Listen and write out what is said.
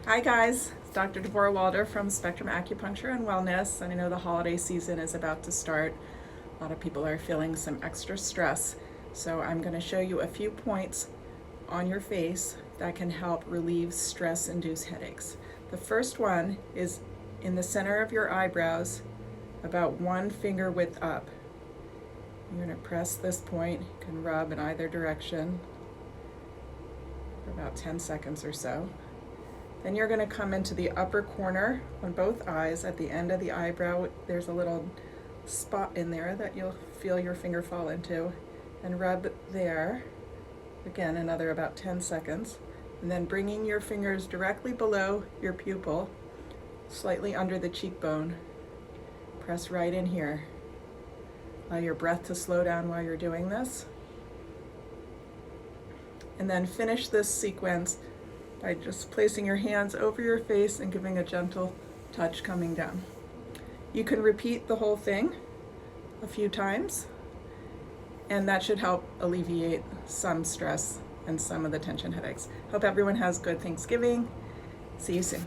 Hi guys, it's Dr. Deborah Walder from Spectrum Acupuncture and Wellness, and I know the holiday season is about to start. A lot of people are feeling some extra stress, so I'm going to show you a few points on your face that can help relieve stress-induced headaches. The first one is in the center of your eyebrows, about 1 finger width up. You're going to press this point. You can rub in either direction for about 10 seconds or so. Then you're going to come into the upper corner on both eyes at the end of the eyebrow. There's a little spot in there that you'll feel your finger fall into, and rub there. Again, another about 10 seconds. And then bringing your fingers directly below your pupil, slightly under the cheekbone. Press right in here. Allow your breath to slow down while you're doing this. And then finish this sequence by just placing your hands over your face and giving a gentle touch coming down. You can repeat the whole thing a few times, and that should help alleviate some stress and some of the tension headaches. Hope everyone has good Thanksgiving. See you soon.